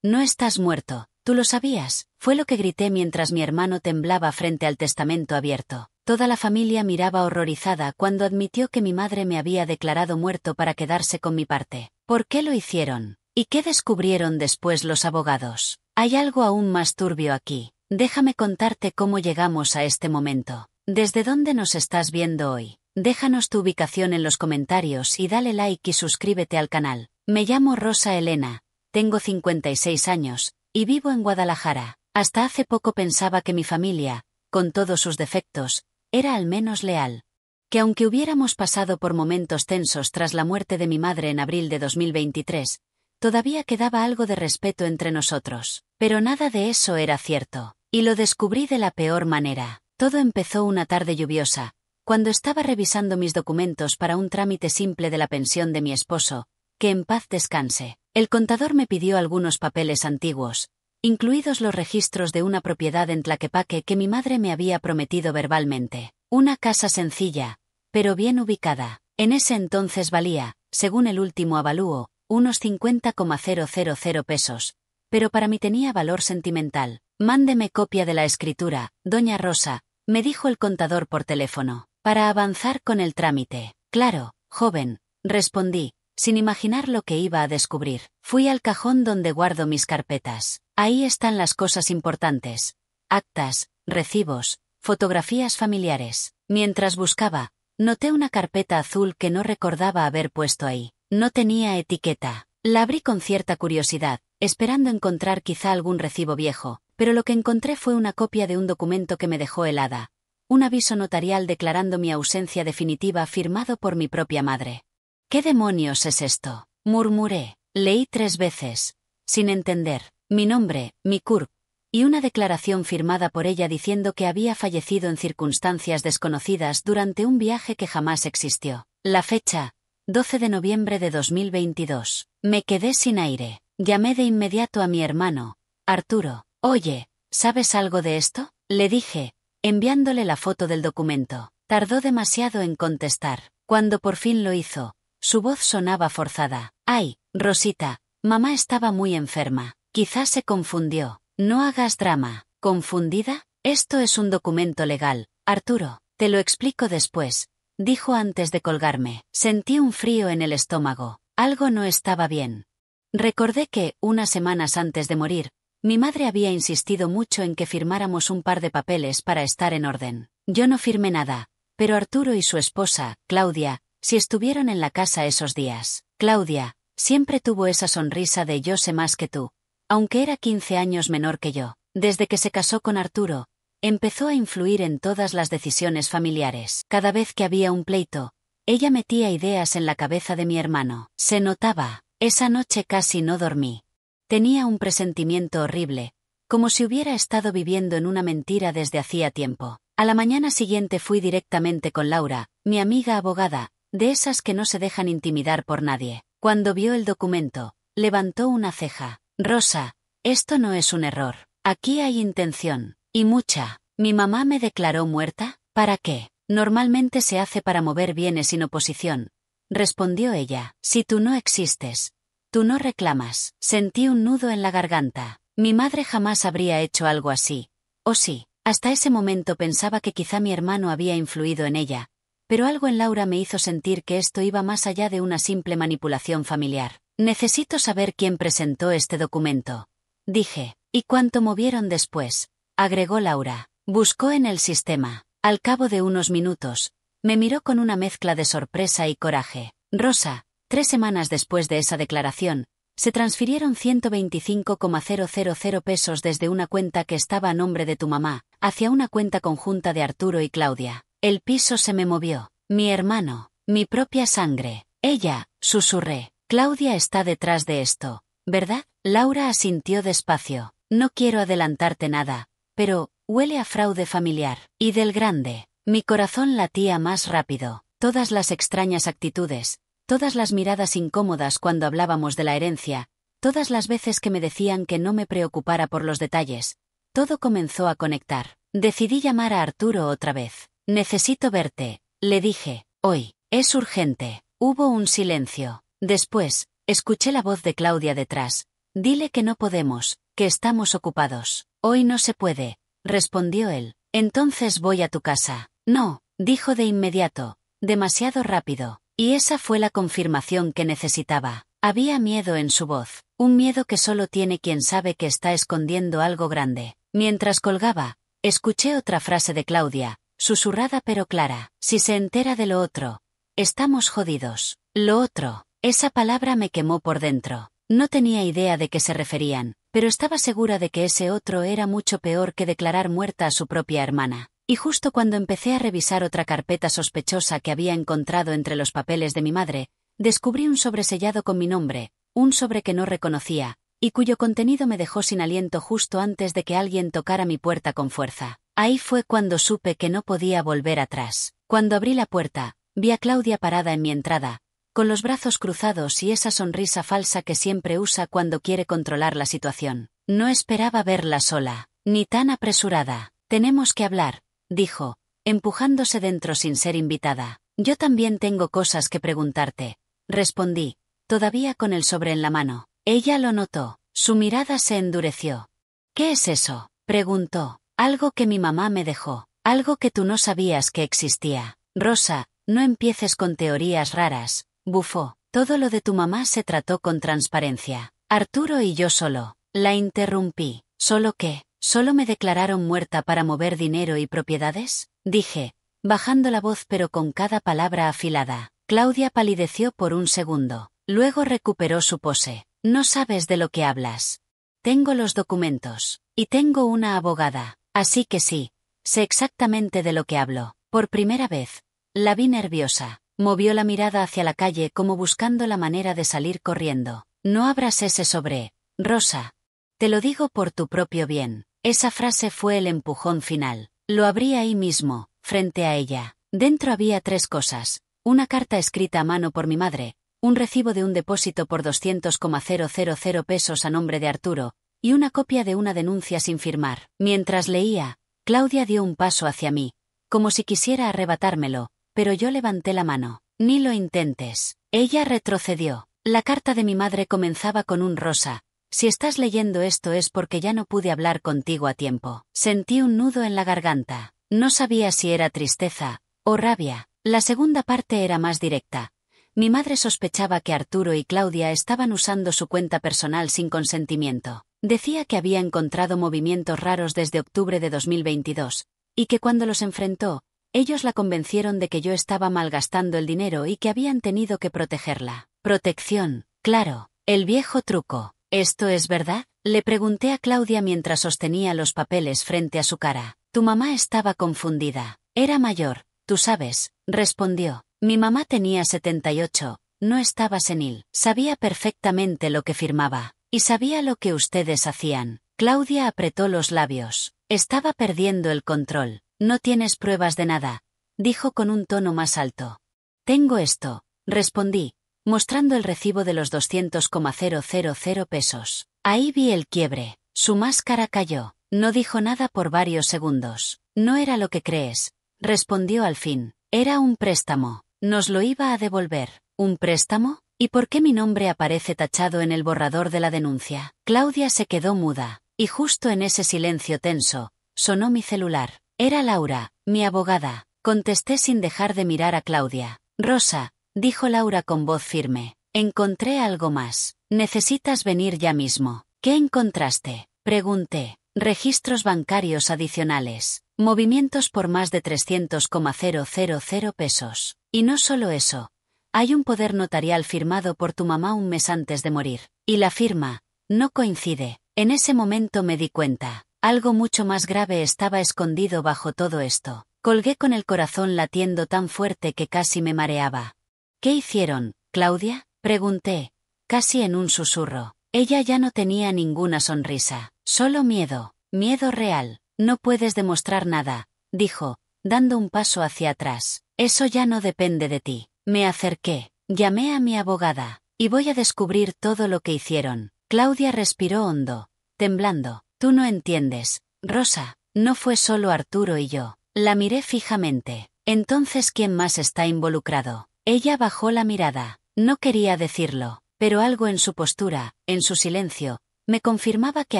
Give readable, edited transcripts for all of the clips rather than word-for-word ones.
No estás muerto, tú lo sabías, fue lo que grité mientras mi hermano temblaba frente al testamento abierto. Toda la familia miraba horrorizada cuando admitió que mi madre me había declarado muerto para quedarse con mi parte. ¿Por qué lo hicieron? ¿Y qué descubrieron después los abogados? Hay algo aún más turbio aquí. Déjame contarte cómo llegamos a este momento. ¿Desde dónde nos estás viendo hoy? Déjanos tu ubicación en los comentarios y dale like y suscríbete al canal. Me llamo Rosa Elena, tengo 56 años, y vivo en Guadalajara. Hasta hace poco pensaba que mi familia, con todos sus defectos, era al menos leal. Que aunque hubiéramos pasado por momentos tensos tras la muerte de mi madre en abril de 2023, todavía quedaba algo de respeto entre nosotros. Pero nada de eso era cierto. Y lo descubrí de la peor manera. Todo empezó una tarde lluviosa, cuando estaba revisando mis documentos para un trámite simple de la pensión de mi esposo, que en paz descanse. El contador me pidió algunos papeles antiguos, incluidos los registros de una propiedad en Tlaquepaque que mi madre me había prometido verbalmente. Una casa sencilla, pero bien ubicada. En ese entonces valía, según el último avalúo, unos 50,000 pesos, pero para mí tenía valor sentimental. Mándeme copia de la escritura, doña Rosa, me dijo el contador por teléfono, para avanzar con el trámite. Claro, joven, respondí, sin imaginar lo que iba a descubrir. Fui al cajón donde guardo mis carpetas. Ahí están las cosas importantes. Actas, recibos, fotografías familiares. Mientras buscaba, noté una carpeta azul que no recordaba haber puesto ahí. No tenía etiqueta. La abrí con cierta curiosidad, esperando encontrar quizá algún recibo viejo, pero lo que encontré fue una copia de un documento que me dejó helada. Un aviso notarial declarando mi ausencia definitiva firmado por mi propia madre. ¿Qué demonios es esto?, murmuré. Leí 3 veces, sin entender, mi nombre, mi CURP, y una declaración firmada por ella diciendo que había fallecido en circunstancias desconocidas durante un viaje que jamás existió. La fecha, 12 de noviembre de 2022. Me quedé sin aire. Llamé de inmediato a mi hermano, Arturo. Oye, ¿sabes algo de esto?, le dije, enviándole la foto del documento. Tardó demasiado en contestar. Cuando por fin lo hizo, su voz sonaba forzada. Ay, Rosita, mamá estaba muy enferma. Quizás se confundió. No hagas drama. ¿Confundida? Esto es un documento legal, Arturo. Te lo explico después, dijo antes de colgarme. Sentí un frío en el estómago. Algo no estaba bien. Recordé que, unas semanas antes de morir, mi madre había insistido mucho en que firmáramos un par de papeles para estar en orden. Yo no firmé nada, pero Arturo y su esposa, Claudia, sí estuvieron en la casa esos días. Claudia siempre tuvo esa sonrisa de yo sé más que tú, aunque era 15 años menor que yo. Desde que se casó con Arturo, empezó a influir en todas las decisiones familiares. Cada vez que había un pleito, ella metía ideas en la cabeza de mi hermano. Se notaba. Esa noche casi no dormí. Tenía un presentimiento horrible, como si hubiera estado viviendo en una mentira desde hacía tiempo. A la mañana siguiente fui directamente con Laura, mi amiga abogada, de esas que no se dejan intimidar por nadie. Cuando vio el documento, levantó una ceja. Rosa, esto no es un error. Aquí hay intención. Y mucha. ¿Mi mamá me declaró muerta? ¿Para qué? Normalmente se hace para mover bienes sin oposición, respondió ella. Si tú no existes, tú no reclamas. Sentí un nudo en la garganta. Mi madre jamás habría hecho algo así. ¿O sí? Hasta ese momento pensaba que quizá mi hermano había influido en ella, pero algo en Laura me hizo sentir que esto iba más allá de una simple manipulación familiar. Necesito saber quién presentó este documento, dije. ¿Y cuánto movieron después?, agregó Laura. Buscó en el sistema. Al cabo de unos minutos, me miró con una mezcla de sorpresa y coraje. Rosa, 3 semanas después de esa declaración, se transfirieron 125,000 pesos desde una cuenta que estaba a nombre de tu mamá, hacia una cuenta conjunta de Arturo y Claudia. El piso se me movió. Mi hermano, mi propia sangre. Ella, susurré. Claudia está detrás de esto, ¿verdad? Laura asintió despacio. No quiero adelantarte nada, pero huele a fraude familiar. Y del grande. Mi corazón latía más rápido. Todas las extrañas actitudes, todas las miradas incómodas cuando hablábamos de la herencia, todas las veces que me decían que no me preocupara por los detalles, todo comenzó a conectar. Decidí llamar a Arturo otra vez. Necesito verte, le dije. Hoy. Es urgente. Hubo un silencio. Después, escuché la voz de Claudia detrás, Dile que no podemos, que estamos ocupados. Hoy no se puede, respondió él. Entonces voy a tu casa. No, dijo de inmediato, demasiado rápido, y esa fue la confirmación que necesitaba. Había miedo en su voz, un miedo que solo tiene quien sabe que está escondiendo algo grande. Mientras colgaba, escuché otra frase de Claudia, susurrada pero clara. Si se entera de lo otro, estamos jodidos. Lo otro, esa palabra me quemó por dentro. No tenía idea de qué se referían, pero estaba segura de que ese otro era mucho peor que declarar muerta a su propia hermana. Y justo cuando empecé a revisar otra carpeta sospechosa que había encontrado entre los papeles de mi madre, descubrí un sobre sellado con mi nombre, un sobre que no reconocía, y cuyo contenido me dejó sin aliento justo antes de que alguien tocara mi puerta con fuerza. Ahí fue cuando supe que no podía volver atrás. Cuando abrí la puerta, vi a Claudia parada en mi entrada, con los brazos cruzados y esa sonrisa falsa que siempre usa cuando quiere controlar la situación. No esperaba verla sola, ni tan apresurada. Tenemos que hablar, dijo, empujándose dentro sin ser invitada. Yo también tengo cosas que preguntarte, respondí, todavía con el sobre en la mano. Ella lo notó, su mirada se endureció. ¿Qué es eso?, preguntó. Algo que mi mamá me dejó, algo que tú no sabías que existía. Rosa, no empieces con teorías raras, bufó. Todo lo de tu mamá se trató con transparencia. Arturo y yo solo. La interrumpí. ¿Solo qué? ¿Solo me declararon muerta para mover dinero y propiedades?, dije, bajando la voz pero con cada palabra afilada. Claudia palideció por un segundo. Luego recuperó su pose. No sabes de lo que hablas. Tengo los documentos. Y tengo una abogada. Así que sí, sé exactamente de lo que hablo. Por primera vez, la vi nerviosa. Movió la mirada hacia la calle como buscando la manera de salir corriendo. No abras ese sobre, Rosa. Te lo digo por tu propio bien. Esa frase fue el empujón final. Lo abrí ahí mismo, frente a ella. Dentro había 3 cosas. Una carta escrita a mano por mi madre, un recibo de un depósito por 200,000 pesos a nombre de Arturo, y una copia de una denuncia sin firmar. Mientras leía, Claudia dio un paso hacia mí, como si quisiera arrebatármelo, pero yo levanté la mano. Ni lo intentes. Ella retrocedió. La carta de mi madre comenzaba con un Rosa. Si estás leyendo esto es porque ya no pude hablar contigo a tiempo. Sentí un nudo en la garganta. No sabía si era tristeza o rabia. La segunda parte era más directa. Mi madre sospechaba que Arturo y Claudia estaban usando su cuenta personal sin consentimiento. Decía que había encontrado movimientos raros desde octubre de 2022, y que cuando los enfrentó, ellos la convencieron de que yo estaba malgastando el dinero y que habían tenido que protegerla. Protección, claro, el viejo truco. ¿Esto es verdad?, le pregunté a Claudia mientras sostenía los papeles frente a su cara. Tu mamá estaba confundida. Era mayor, tú sabes, respondió. Mi mamá tenía 78, no estaba senil. Sabía perfectamente lo que firmaba. Y sabía lo que ustedes hacían. Claudia apretó los labios. Estaba perdiendo el control. No tienes pruebas de nada, dijo con un tono más alto. Tengo esto, respondí, mostrando el recibo de los 200,000 pesos. Ahí vi el quiebre. Su máscara cayó. No dijo nada por varios segundos. No era lo que crees, respondió al fin. Era un préstamo. Nos lo iba a devolver. ¿Un préstamo? ¿Y por qué mi nombre aparece tachado en el borrador de la denuncia? Claudia se quedó muda, y justo en ese silencio tenso, sonó mi celular. Era Laura, mi abogada. Contesté sin dejar de mirar a Claudia. Rosa, dijo Laura con voz firme. Encontré algo más. Necesitas venir ya mismo. ¿Qué encontraste?, pregunté. Registros bancarios adicionales. Movimientos por más de 300,000 pesos. Y no solo eso. Hay un poder notarial firmado por tu mamá un mes antes de morir. Y la firma no coincide. En ese momento me di cuenta. Algo mucho más grave estaba escondido bajo todo esto. Colgué con el corazón latiendo tan fuerte que casi me mareaba. ¿Qué hicieron, Claudia?, pregunté, casi en un susurro. Ella ya no tenía ninguna sonrisa, solo miedo, miedo real. No puedes demostrar nada, dijo, dando un paso hacia atrás. Eso ya no depende de ti. Me acerqué, llamé a mi abogada, y voy a descubrir todo lo que hicieron. Claudia respiró hondo, temblando. Tú no entiendes, Rosa, no fue solo Arturo y yo. La miré fijamente. Entonces, ¿quién más está involucrado? Ella bajó la mirada. No quería decirlo, pero algo en su postura, en su silencio, me confirmaba que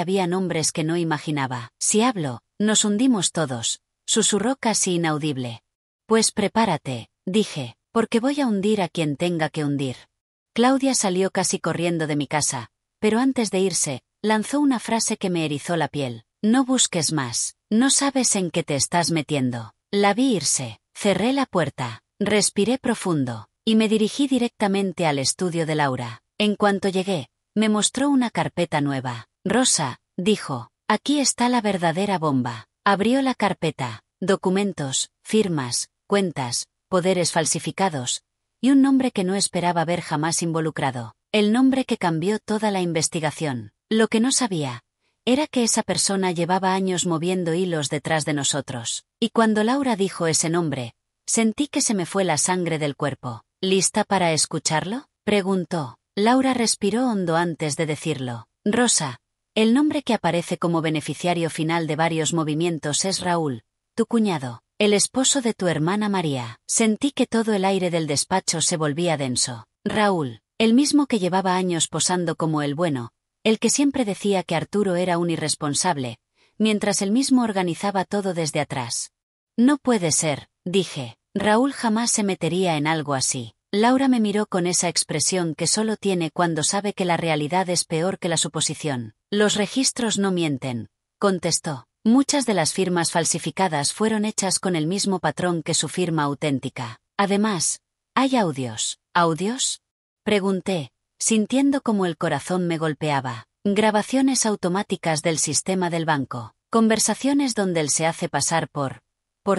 había nombres que no imaginaba. Si hablo, nos hundimos todos, susurró casi inaudible. Pues prepárate, dije, porque voy a hundir a quien tenga que hundir. Claudia salió casi corriendo de mi casa, pero antes de irse, lanzó una frase que me erizó la piel. No busques más, no sabes en qué te estás metiendo. La vi irse, cerré la puerta, respiré profundo, y me dirigí directamente al estudio de Laura. En cuanto llegué, me mostró una carpeta nueva. Rosa, dijo, aquí está la verdadera bomba. Abrió la carpeta, documentos, firmas, cuentas, poderes falsificados, y un nombre que no esperaba ver jamás involucrado. El nombre que cambió toda la investigación. Lo que no sabía era que esa persona llevaba años moviendo hilos detrás de nosotros. Y cuando Laura dijo ese nombre, sentí que se me fue la sangre del cuerpo. ¿Lista para escucharlo?, preguntó. Laura respiró hondo antes de decirlo. Rosa, el nombre que aparece como beneficiario final de varios movimientos es Raúl, tu cuñado, el esposo de tu hermana María. Sentí que todo el aire del despacho se volvía denso. Raúl, el mismo que llevaba años posando como el bueno, el que siempre decía que Arturo era un irresponsable, mientras él mismo organizaba todo desde atrás. No puede ser, dije, Raúl jamás se metería en algo así. Laura me miró con esa expresión que solo tiene cuando sabe que la realidad es peor que la suposición. Los registros no mienten, contestó. Muchas de las firmas falsificadas fueron hechas con el mismo patrón que su firma auténtica. Además, hay audios. ¿Audios?, pregunté, sintiendo como el corazón me golpeaba. Grabaciones automáticas del sistema del banco. Conversaciones donde él se hace pasar por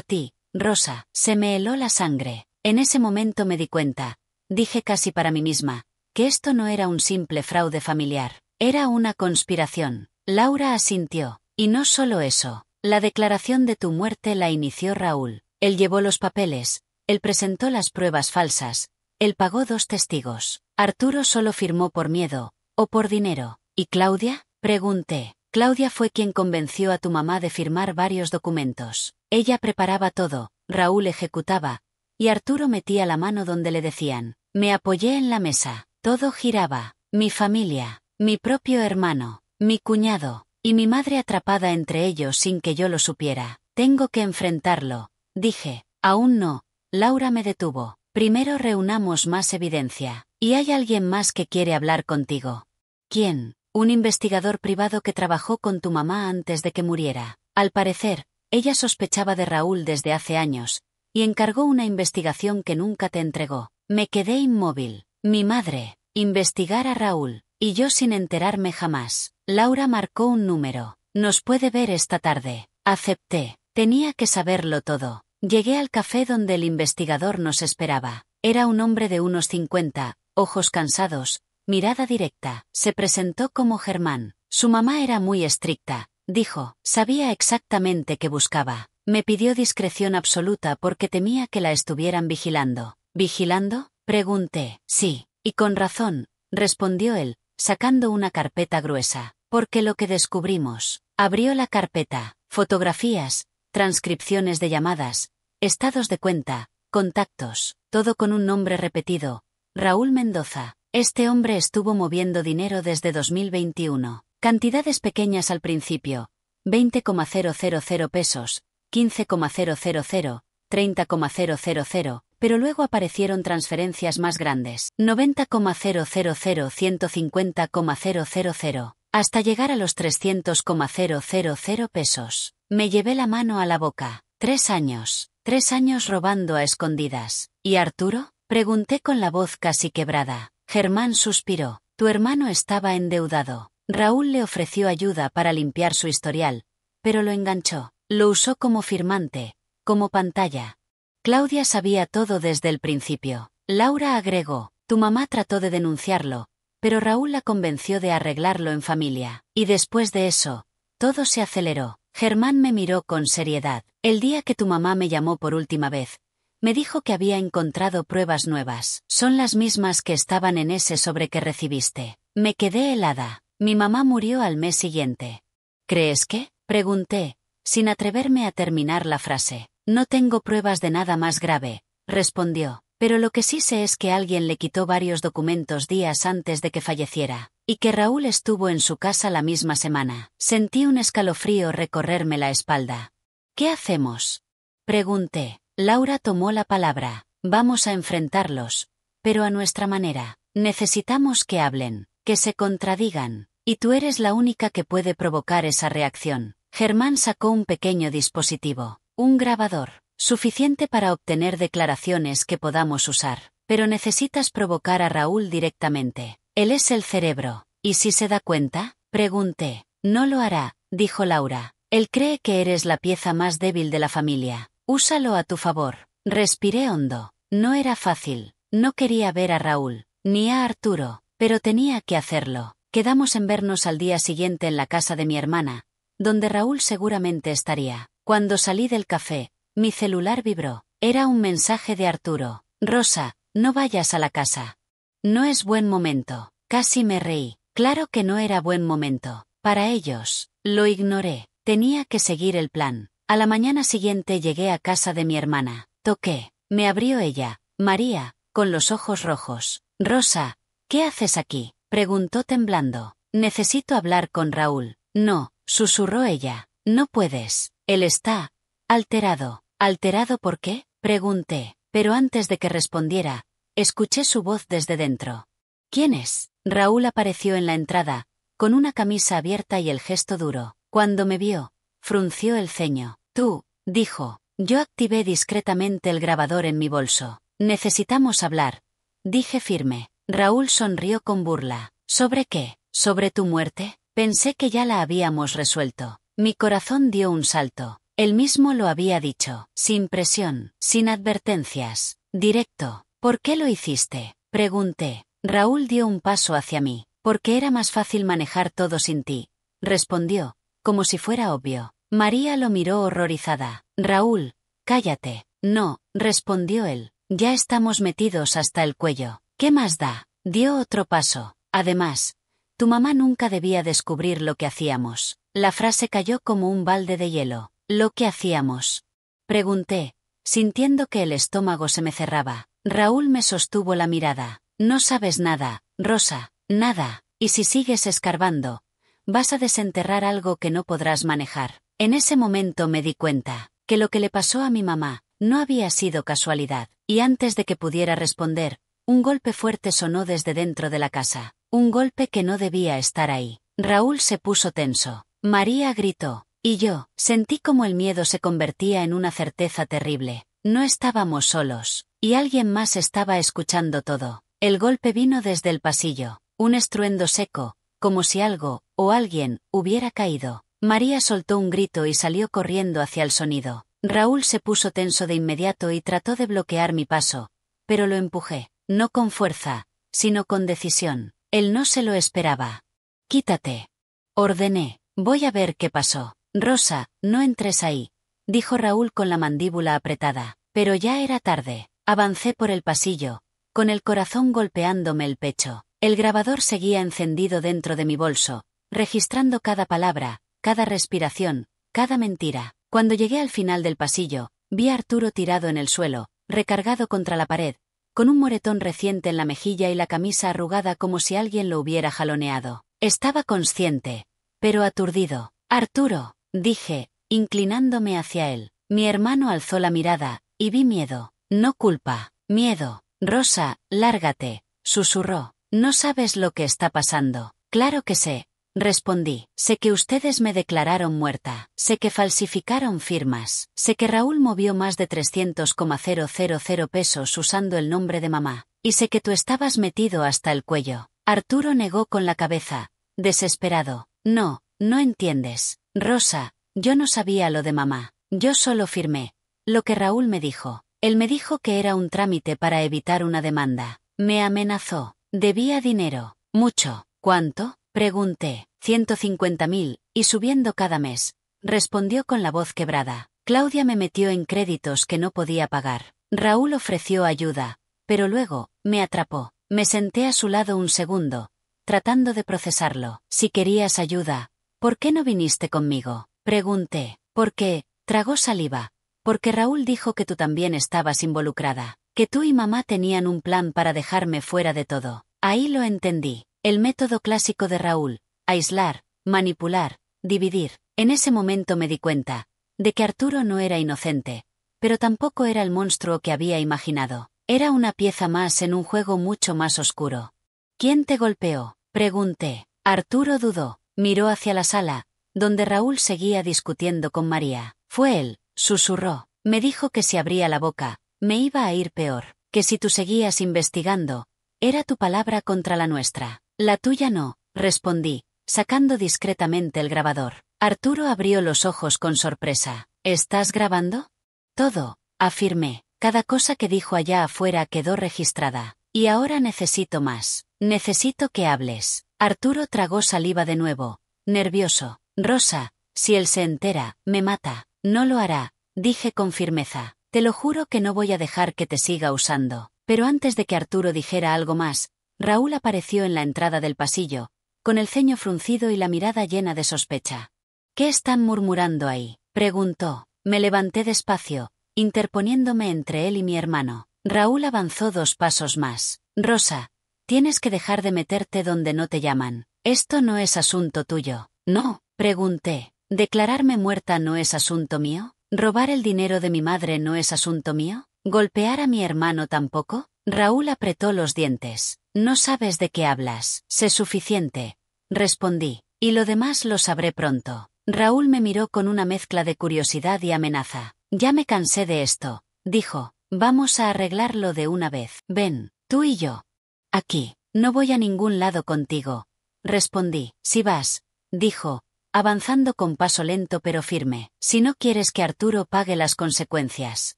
ti, Rosa. Se me heló la sangre. En ese momento me di cuenta, dije casi para mí misma, que esto no era un simple fraude familiar. Era una conspiración. Laura asintió. Y no solo eso. La declaración de tu muerte la inició Raúl. Él llevó los papeles, él presentó las pruebas falsas, él pagó 2 testigos. Arturo solo firmó por miedo, o por dinero. ¿Y Claudia?, pregunté. Claudia fue quien convenció a tu mamá de firmar varios documentos. Ella preparaba todo, Raúl ejecutaba, y Arturo metía la mano donde le decían. Me apoyé en la mesa. Todo giraba. Mi familia, mi propio hermano, mi cuñado, y mi madre atrapada entre ellos sin que yo lo supiera. Tengo que enfrentarlo, dije. Aún no. Laura me detuvo. Primero reunamos más evidencia. Y hay alguien más que quiere hablar contigo. ¿Quién? Un investigador privado que trabajó con tu mamá antes de que muriera. Al parecer, ella sospechaba de Raúl desde hace años, y encargó una investigación que nunca te entregó. Me quedé inmóvil. Mi madre, investigar a Raúl, y yo sin enterarme jamás. Laura marcó un número. Nos puede ver esta tarde. Acepté. Tenía que saberlo todo. Llegué al café donde el investigador nos esperaba. Era un hombre de unos 50, ojos cansados, mirada directa. Se presentó como Germán. Su mamá era muy estricta, dijo. Sabía exactamente qué buscaba. Me pidió discreción absoluta porque temía que la estuvieran vigilando. ¿Vigilando?, pregunté. Sí, y con razón, respondió él, sacando una carpeta gruesa. Porque lo que descubrimos. Abrió la carpeta. Fotografías, transcripciones de llamadas, estados de cuenta, contactos, todo con un nombre repetido. Raúl Mendoza. Este hombre estuvo moviendo dinero desde 2021. Cantidades pequeñas al principio. 20,000 pesos, 15,000, 30,000, pero luego aparecieron transferencias más grandes. 90,000, 150,000, hasta llegar a los 300,000 pesos. Me llevé la mano a la boca. 3 años. 3 años robando a escondidas. ¿Y Arturo?, pregunté con la voz casi quebrada. Germán suspiró. Tu hermano estaba endeudado. Raúl le ofreció ayuda para limpiar su historial, pero lo enganchó. Lo usó como firmante, como pantalla. Claudia sabía todo desde el principio. Laura agregó. Tu mamá trató de denunciarlo, pero Raúl la convenció de arreglarlo en familia. Y después de eso, todo se aceleró. Germán me miró con seriedad. El día que tu mamá me llamó por última vez, me dijo que había encontrado pruebas nuevas. Son las mismas que estaban en ese sobre que recibiste. Me quedé helada. Mi mamá murió al mes siguiente. ¿Crees que?, pregunté, sin atreverme a terminar la frase. No tengo pruebas de nada más grave, respondió. pero lo que sí sé es que alguien le quitó varios documentos días antes de que falleciera, y que Raúl estuvo en su casa la misma semana. Sentí un escalofrío recorrerme la espalda. ¿Qué hacemos?, pregunté. Laura tomó la palabra. Vamos a enfrentarlos, pero a nuestra manera. Necesitamos que hablen, que se contradigan, y tú eres la única que puede provocar esa reacción. Germán sacó un pequeño dispositivo, un grabador, suficiente para obtener declaraciones que podamos usar, pero necesitas provocar a Raúl directamente. Él es el cerebro, ¿y si se da cuenta?, pregunté. No lo hará, dijo Laura. Él cree que eres la pieza más débil de la familia. Úsalo a tu favor. Respiré hondo. No era fácil. No quería ver a Raúl, ni a Arturo, pero tenía que hacerlo. Quedamos en vernos al día siguiente en la casa de mi hermana, donde Raúl seguramente estaría. Cuando salí del café, mi celular vibró. Era un mensaje de Arturo. Rosa, no vayas a la casa. No es buen momento. Casi me reí. Claro que no era buen momento. Para ellos. Lo ignoré. Tenía que seguir el plan. A la mañana siguiente llegué a casa de mi hermana. Toqué. Me abrió ella, María, con los ojos rojos. Rosa, ¿qué haces aquí?, preguntó temblando. Necesito hablar con Raúl. No, susurró ella. No puedes. Él está alterado. ¿Alterado por qué?, pregunté, pero antes de que respondiera, escuché su voz desde dentro. ¿Quién es? Raúl apareció en la entrada, con una camisa abierta y el gesto duro. Cuando me vio, frunció el ceño. Tú, dijo. Yo activé discretamente el grabador en mi bolso. Necesitamos hablar, dije firme. Raúl sonrió con burla. ¿Sobre qué? ¿Sobre tu muerte? Pensé que ya la habíamos resuelto. Mi corazón dio un salto. Él mismo lo había dicho, sin presión, sin advertencias, directo. ¿Por qué lo hiciste?, pregunté. Raúl dio un paso hacia mí. Porque era más fácil manejar todo sin ti, respondió, como si fuera obvio. María lo miró horrorizada. Raúl, cállate. No, respondió él. Ya estamos metidos hasta el cuello. ¿Qué más da? Dio otro paso. Además, tu mamá nunca debía descubrir lo que hacíamos. La frase cayó como un balde de hielo. ¿Lo que hacíamos?, pregunté, sintiendo que el estómago se me cerraba. Raúl me sostuvo la mirada. No sabes nada, Rosa, nada, y si sigues escarbando, vas a desenterrar algo que no podrás manejar. En ese momento me di cuenta que lo que le pasó a mi mamá no había sido casualidad, y antes de que pudiera responder, un golpe fuerte sonó desde dentro de la casa, un golpe que no debía estar ahí. Raúl se puso tenso. María gritó, y yo sentí como el miedo se convertía en una certeza terrible. No estábamos solos, y alguien más estaba escuchando todo. El golpe vino desde el pasillo, un estruendo seco, como si algo, o alguien, hubiera caído. María soltó un grito y salió corriendo hacia el sonido. Raúl se puso tenso de inmediato y trató de bloquear mi paso, pero lo empujé, no con fuerza, sino con decisión. Él no se lo esperaba. Quítate, ordené. Voy a ver qué pasó. Rosa, no entres ahí, dijo Raúl con la mandíbula apretada. Pero ya era tarde. Avancé por el pasillo, con el corazón golpeándome el pecho. El grabador seguía encendido dentro de mi bolso, registrando cada palabra, cada respiración, cada mentira. Cuando llegué al final del pasillo, vi a Arturo tirado en el suelo, recargado contra la pared, con un moretón reciente en la mejilla y la camisa arrugada como si alguien lo hubiera jaloneado. Estaba consciente, pero aturdido. Arturo, dije, inclinándome hacia él. Mi hermano alzó la mirada, y vi miedo. No culpa, miedo. Rosa, lárgate, susurró. No sabes lo que está pasando. Claro que sé, respondí. Sé que ustedes me declararon muerta. Sé que falsificaron firmas. Sé que Raúl movió más de 300,000 pesos usando el nombre de mamá. Y sé que tú estabas metido hasta el cuello. Arturo negó con la cabeza, desesperado. No, no entiendes. Rosa, yo no sabía lo de mamá. Yo solo firmé lo que Raúl me dijo. Él me dijo que era un trámite para evitar una demanda. Me amenazó. Debía dinero. Mucho. ¿Cuánto?, pregunté. 150.000, y subiendo cada mes, respondió con la voz quebrada. Claudia me metió en créditos que no podía pagar. Raúl ofreció ayuda, pero luego, me atrapó. Me senté a su lado un segundo, tratando de procesarlo. Si querías ayuda, ¿por qué no viniste conmigo?, pregunté. Porque, tragó saliva. Porque Raúl dijo que tú también estabas involucrada. Que tú y mamá tenían un plan para dejarme fuera de todo. Ahí lo entendí. El método clásico de Raúl: aislar, manipular, dividir. En ese momento me di cuenta de que Arturo no era inocente, pero tampoco era el monstruo que había imaginado. Era una pieza más en un juego mucho más oscuro. ¿Quién te golpeó?, pregunté. Arturo dudó. Miró hacia la sala, donde Raúl seguía discutiendo con María. Fue él, susurró. Me dijo que si abría la boca, me iba a ir peor, que si tú seguías investigando, era tu palabra contra la nuestra. La tuya no, respondí, sacando discretamente el grabador. Arturo abrió los ojos con sorpresa. ¿Estás grabando? Todo, afirmé. Cada cosa que dijo allá afuera quedó registrada. Y ahora necesito más. Necesito que hables. Arturo tragó saliva de nuevo, nervioso. Rosa, si él se entera, me mata. No lo hará, dije con firmeza. Te lo juro que no voy a dejar que te siga usando. Pero antes de que Arturo dijera algo más, Raúl apareció en la entrada del pasillo, con el ceño fruncido y la mirada llena de sospecha. ¿Qué están murmurando ahí?, preguntó. Me levanté despacio, interponiéndome entre él y mi hermano. Raúl avanzó 2 pasos más. Rosa, tienes que dejar de meterte donde no te llaman. Esto no es asunto tuyo. ¿No?, pregunté. ¿Declararme muerta no es asunto mío? ¿Robar el dinero de mi madre no es asunto mío? ¿Golpear a mi hermano tampoco? Raúl apretó los dientes. No sabes de qué hablas. Sé suficiente, respondí, y lo demás lo sabré pronto. Raúl me miró con una mezcla de curiosidad y amenaza. Ya me cansé de esto, dijo. Vamos a arreglarlo de una vez. Ven, tú y yo. Aquí. No voy a ningún lado contigo, respondí. Si vas, dijo, avanzando con paso lento pero firme. Si no quieres que Arturo pague las consecuencias.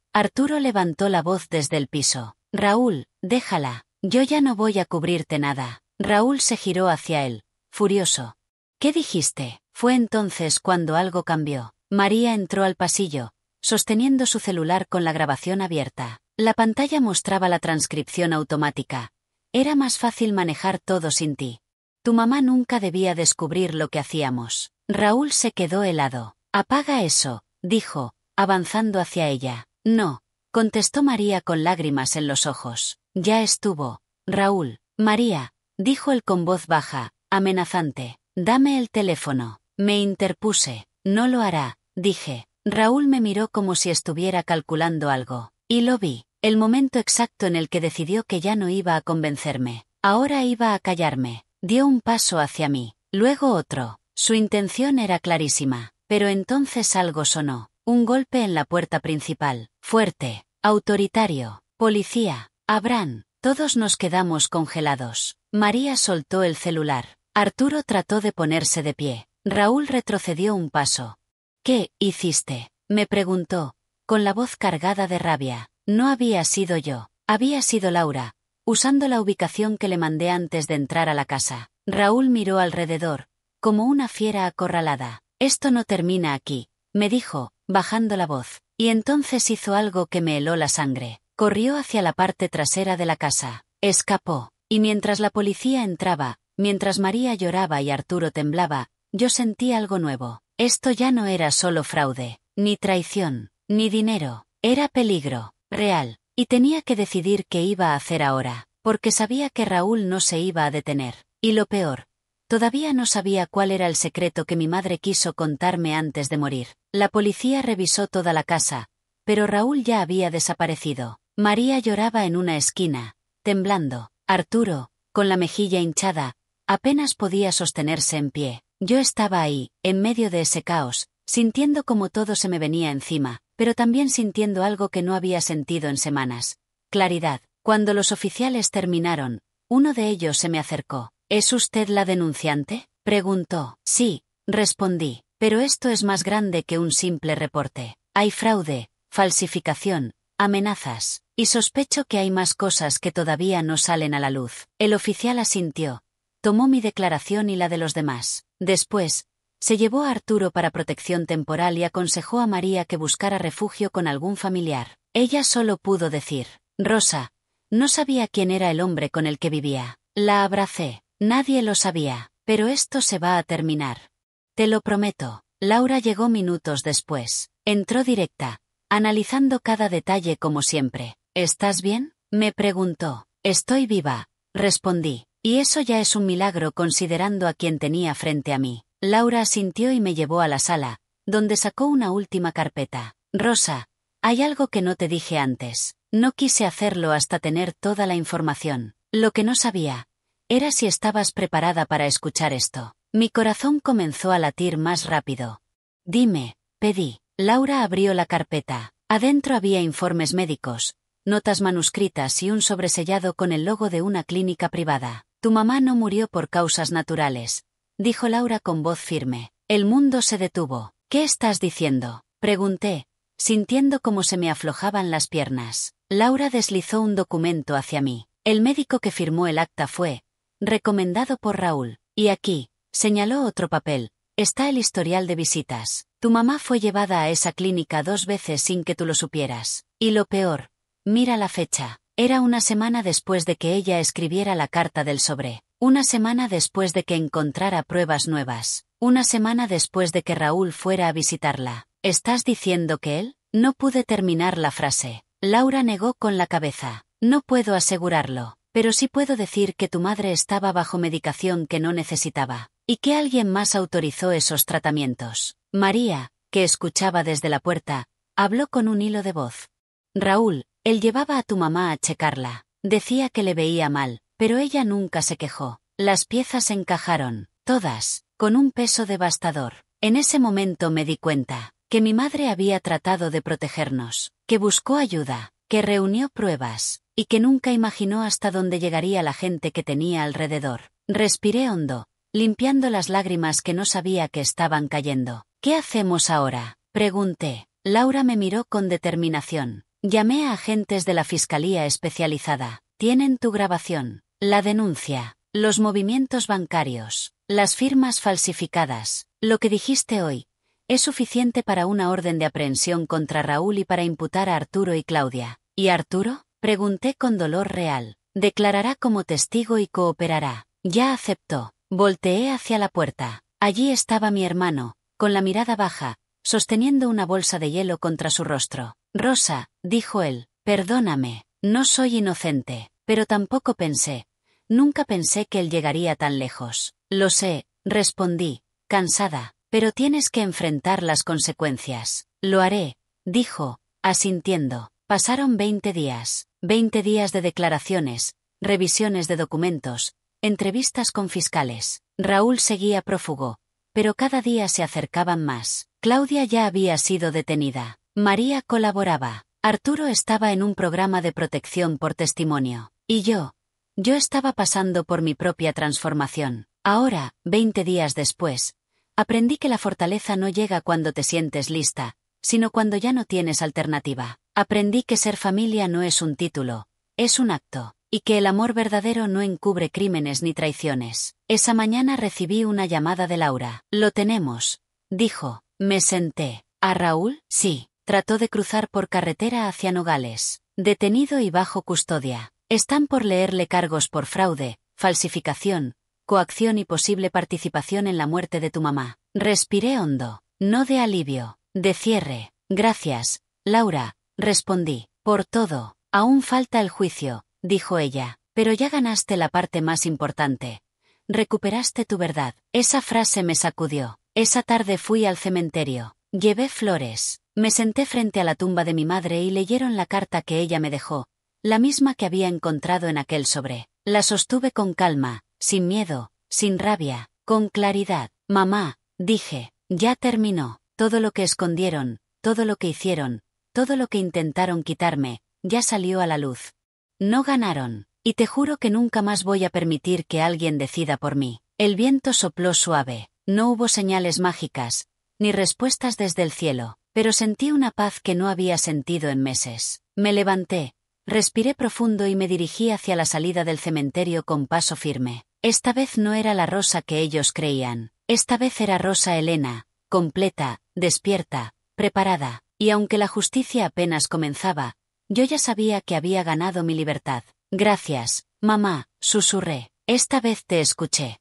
Arturo levantó la voz desde el piso. Raúl, déjala. Yo ya no voy a cubrirte nada. Raúl se giró hacia él, furioso. ¿Qué dijiste? Fue entonces cuando algo cambió. María entró al pasillo, sosteniendo su celular con la grabación abierta. La pantalla mostraba la transcripción automática. Era más fácil manejar todo sin ti. Tu mamá nunca debía descubrir lo que hacíamos. Raúl se quedó helado. Apaga eso, dijo, avanzando hacia ella. No, contestó María con lágrimas en los ojos. Ya estuvo, Raúl. María, dijo él con voz baja, amenazante. Dame el teléfono. Me interpuse. No lo hará, dije. Raúl me miró como si estuviera calculando algo. Y lo vi. El momento exacto en el que decidió que ya no iba a convencerme. Ahora iba a callarme. Dio un paso hacia mí, luego otro. Su intención era clarísima. Pero entonces algo sonó. Un golpe en la puerta principal. Fuerte, autoritario. Policía. Abraham. Todos nos quedamos congelados. María soltó el celular. Arturo trató de ponerse de pie. Raúl retrocedió un paso. ¿Qué hiciste?, me preguntó, con la voz cargada de rabia. No había sido yo. Había sido Laura, usando la ubicación que le mandé antes de entrar a la casa. Raúl miró alrededor, como una fiera acorralada. Esto no termina aquí, me dijo, bajando la voz. Y entonces hizo algo que me heló la sangre. Corrió hacia la parte trasera de la casa. Escapó. Y mientras la policía entraba, mientras María lloraba y Arturo temblaba, yo sentí algo nuevo. Esto ya no era solo fraude, ni traición, ni dinero. Era peligro, real. Y tenía que decidir qué iba a hacer ahora, porque sabía que Raúl no se iba a detener. Y lo peor, todavía no sabía cuál era el secreto que mi madre quiso contarme antes de morir. La policía revisó toda la casa, pero Raúl ya había desaparecido. María lloraba en una esquina, temblando. Arturo, con la mejilla hinchada, apenas podía sostenerse en pie. Yo estaba ahí, en medio de ese caos, sintiendo como todo se me venía encima, pero también sintiendo algo que no había sentido en semanas. Claridad. Cuando los oficiales terminaron, uno de ellos se me acercó. ¿Es usted la denunciante?, preguntó. Sí, respondí, pero esto es más grande que un simple reporte. Hay fraude, falsificación, amenazas, y sospecho que hay más cosas que todavía no salen a la luz. El oficial asintió. Tomó mi declaración y la de los demás. Después, se llevó a Arturo para protección temporal y aconsejó a María que buscara refugio con algún familiar. Ella solo pudo decir, Rosa. No sabía quién era el hombre con el que vivía. La abracé. Nadie lo sabía, pero esto se va a terminar. Te lo prometo. Laura llegó minutos después. Entró directa, analizando cada detalle como siempre. ¿estás bien?, me preguntó. Estoy viva, respondí. Y eso ya es un milagro considerando a quien tenía frente a mí. Laura asintió y me llevó a la sala, donde sacó una última carpeta. Rosa, hay algo que no te dije antes. No quise hacerlo hasta tener toda la información. Lo que no sabía era si estabas preparada para escuchar esto. Mi corazón comenzó a latir más rápido. Dime, pedí. Laura abrió la carpeta. Adentro había informes médicos, notas manuscritas y un sobresellado con el logo de una clínica privada. Tu mamá no murió por causas naturales, dijo Laura con voz firme. El mundo se detuvo. ¿Qué estás diciendo?, pregunté, sintiendo cómo se me aflojaban las piernas. Laura deslizó un documento hacia mí. El médico que firmó el acta fue recomendado por Raúl. Y aquí, señaló otro papel, está el historial de visitas. Tu mamá fue llevada a esa clínica 2 veces sin que tú lo supieras. Y lo peor, mira la fecha. Era una semana después de que ella escribiera la carta del sobre. Una semana después de que encontrara pruebas nuevas. Una semana después de que Raúl fuera a visitarla. ¿Estás diciendo que él? No pude terminar la frase. Laura negó con la cabeza. No puedo asegurarlo, pero sí puedo decir que tu madre estaba bajo medicación que no necesitaba, y que alguien más autorizó esos tratamientos. María, que escuchaba desde la puerta, habló con un hilo de voz. Raúl, él llevaba a tu mamá a checarla. Decía que le veía mal, pero ella nunca se quejó. Las piezas encajaron, todas, con un peso devastador. En ese momento me di cuenta que mi madre había tratado de protegernos, que buscó ayuda, que reunió pruebas, y que nunca imaginó hasta dónde llegaría la gente que tenía alrededor. Respiré hondo, limpiando las lágrimas que no sabía que estaban cayendo. ¿Qué hacemos ahora?, pregunté. Laura me miró con determinación. Llamé a agentes de la Fiscalía Especializada. Tienen tu grabación, la denuncia, los movimientos bancarios, las firmas falsificadas. Lo que dijiste hoy es suficiente para una orden de aprehensión contra Raúl y para imputar a Arturo y Claudia. ¿Y Arturo?, pregunté con dolor real. Declarará como testigo y cooperará. Ya aceptó. Volteé hacia la puerta. Allí estaba mi hermano, con la mirada baja, sosteniendo una bolsa de hielo contra su rostro. Rosa, dijo él, perdóname, no soy inocente, pero tampoco pensé. Nunca pensé que él llegaría tan lejos. Lo sé, respondí, cansada. Pero tienes que enfrentar las consecuencias. Lo haré, dijo, asintiendo. Pasaron 20 días. 20 días de declaraciones, revisiones de documentos, entrevistas con fiscales. Raúl seguía prófugo, pero cada día se acercaban más. Claudia ya había sido detenida. María colaboraba. Arturo estaba en un programa de protección por testimonio. Y yo estaba pasando por mi propia transformación. Ahora, 20 días después, aprendí que la fortaleza no llega cuando te sientes lista, sino cuando ya no tienes alternativa. Aprendí que ser familia no es un título, es un acto, y que el amor verdadero no encubre crímenes ni traiciones. Esa mañana recibí una llamada de Laura. Lo tenemos, dijo. Me senté. ¿A Raúl? Sí. Trató de cruzar por carretera hacia Nogales. Detenido y bajo custodia. Están por leerle cargos por fraude, falsificación, coacción y posible participación en la muerte de tu mamá. Respiré hondo, no de alivio, de cierre. Gracias, Laura, respondí. Por todo. Aún falta el juicio, dijo ella, pero ya ganaste la parte más importante. Recuperaste tu verdad. Esa frase me sacudió. Esa tarde fui al cementerio. Llevé flores. Me senté frente a la tumba de mi madre y leyeron la carta que ella me dejó, la misma que había encontrado en aquel sobre. La sostuve con calma, sin miedo, sin rabia, con claridad. Mamá, dije, ya terminó. Todo lo que escondieron, todo lo que hicieron, todo lo que intentaron quitarme, ya salió a la luz. No ganaron, y te juro que nunca más voy a permitir que alguien decida por mí. El viento sopló suave, no hubo señales mágicas, ni respuestas desde el cielo, pero sentí una paz que no había sentido en meses. Me levanté, respiré profundo y me dirigí hacia la salida del cementerio con paso firme. Esta vez no era la Rosa que ellos creían, esta vez era Rosa Elena, completa, despierta, preparada, y aunque la justicia apenas comenzaba, yo ya sabía que había ganado mi libertad. Gracias, mamá, susurré. Esta vez te escuché.